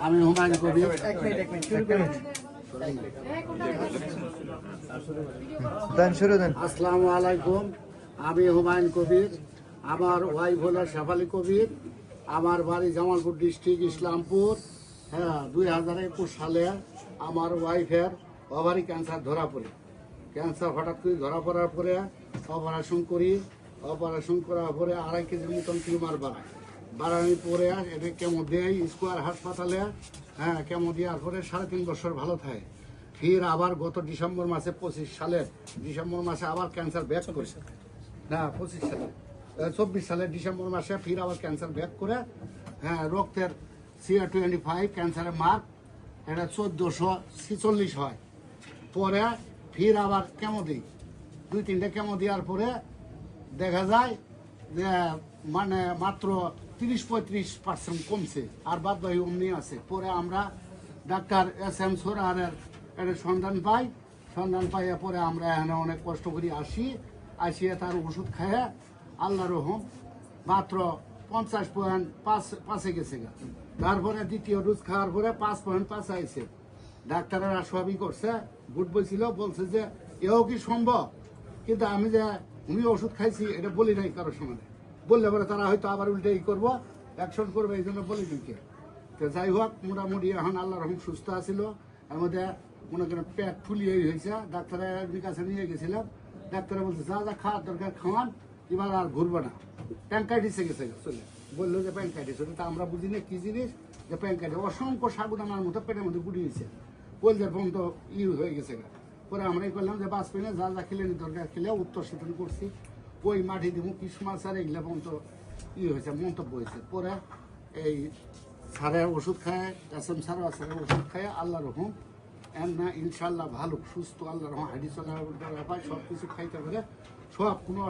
আমি হুমায়ুন কবির। আসসালামু আলাইকুম, আমি হুমায়ুন কবির। আমার ওয়াইফ হলো শেফালি কবির। আমার বাড়ি জামালপুর ডিস্ট্রিক্ট ইসলামপুর। হ্যাঁ, 2021 সালে আমার ওয়াইফের ওভারি ক্যান্সার ধরা পড়ে। ক্যান্সার হঠাৎ করে ধরা পড়ার পরে অপারেশন করি। অপারেশন করার পরে 2.5 কেজির মতন টিউমার বাড়ানোর পরে এটা কেমো দেয় স্কোয়ার হাসপাতালে। হ্যাঁ, কেমো দেওয়ার পরে 3.5 বছর ভালো থাকে। ফির আবার গত ডিসেম্বর মাসে 25 সালে ডিসেম্বর মাসে আবার ক্যান্সার ব্যাক করেছে। না, 24 সালে ডিসেম্বর মাসে ফির আবার ক্যান্সার ব্যাক করে। হ্যাঁ, রক্তের CA-25 ক্যান্সারের মার্ক এটা 1446 হয়। পরে ফির আবার কেমো দিই, 2-3টা কেমো দেওয়ার পরে দেখা যায় যে মানে মাত্র 30-35% কমছে, আর বাদ বাকি অমনি আছে। পরে আমরা ডাক্তার SM সোরারের একটা সন্ধান পাইয়া পরে আমরা এখানে অনেক কষ্ট করে আসিয়ে তার ওষুধ খাইয়ে আল্লাহ রহম মাত্র 50.5 গেছে। তারপরে দ্বিতীয় ডোজ খাওয়ার পরে 5.5 আইছে। ডাক্তারেরা সবই করছে, গুড বলছিল, বলছে যে এও কি সম্ভব, কিন্তু আমি যে উনি ওষুধ খাইছি এটা বলি নাই কারোর সঙ্গে। বললে পরে তারা হয়তো আবার উল্টে করবো, অ্যাকশন করবে, এই জন্য বলি দিকে। তো যাই হোক, মোটামুটি এখন আল্লাহ রহম সুস্থ আছিল। এর মধ্যে মনে করেন পেট ফুলিয়ে হয়েছে। ডাক্তারের কাছে নিয়ে গেছিলাম, ডাক্তারে বলছে যা যা খাওয়ার দরকার খাওয়ান, এবার আর ঘুরবো না। প্যাঙ্কাইটিসে গেছে চলে, বললো যে প্যাঙ্কাইটিস। তা আমরা বুঝি না কি জিনিস যে প্যাঙ্কাইটিস। অসংখ্য সাগুদানার মতো পেটের মধ্যে গুড়ি হয়েছে, কলজার পর্যন্ত হয়ে গেছে। পরে আমরাই করলাম যে বাস পেনে যা যা খেলে দরকার খেলে উত্তর শীতন করছি। ওই মাটি দিব ক্রিসমাস আর এগুলো পর্যন্ত হয়েছে, মন্তব্য হয়েছে। পরে এই সারের ওষুধ খায়, SM সারের ওষুধ খায় আল্লাহ রহম না ইনশাল্লাহ ভালো সুস্থ। আল্লাহ রহম হাঁটি চলার ব্যাপার সব কিছু খাইতে পারে, সব কোনো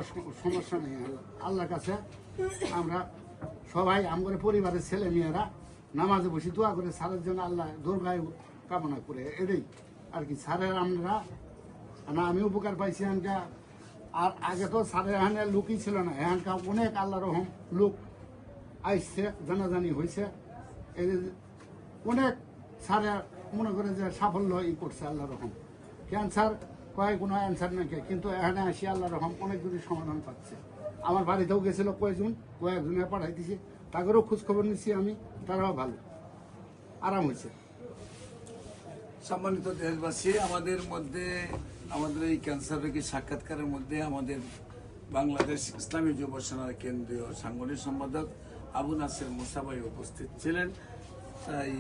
সমস্যা নেই। আল্লাহর কাছে আমরা সবাই আমাদের পরিবারের ছেলে মেয়েরা নামাজে বসে দোয়া করে সারের জন্য আল্লাহ দীর্ঘায়ু কামনা করে। এটাই আর কি। সারের আমরা না আমি উপকার পাইছি এখানকা। আর আগে তো সারের এখানে লোকই ছিল না, এখানকার অনেক আল্লাহ রহম লোক আইসছে, জানাজানি হয়েছে। এই অনেক সারে মনে করে যে সাফল্য করছে আল্লাহ রহম। ক্যান্সার কয় কোনো অ্যান্সার নাকি, কিন্তু এখানে আসি আল্লাহ রহম অনেক যদি সমাধান পাচ্ছে। আমার বাড়িতেও গেছিল কয়েকজনে পাঠাইতেছি, তাদেরও খোঁজখবর নিচ্ছি আমি, তারাও ভালো আরাম হয়েছে। সম্মানিত দেশবাসী, আমাদের মধ্যে আমাদের এই ক্যান্সার রোগী সাক্ষাৎকারের মধ্যে আমাদের বাংলাদেশ ইসলামী যুব সেনার কেন্দ্রীয় সাংগঠনিক সম্পাদক আবু নাসের মুসা ভাই উপস্থিত ছিলেন। তাই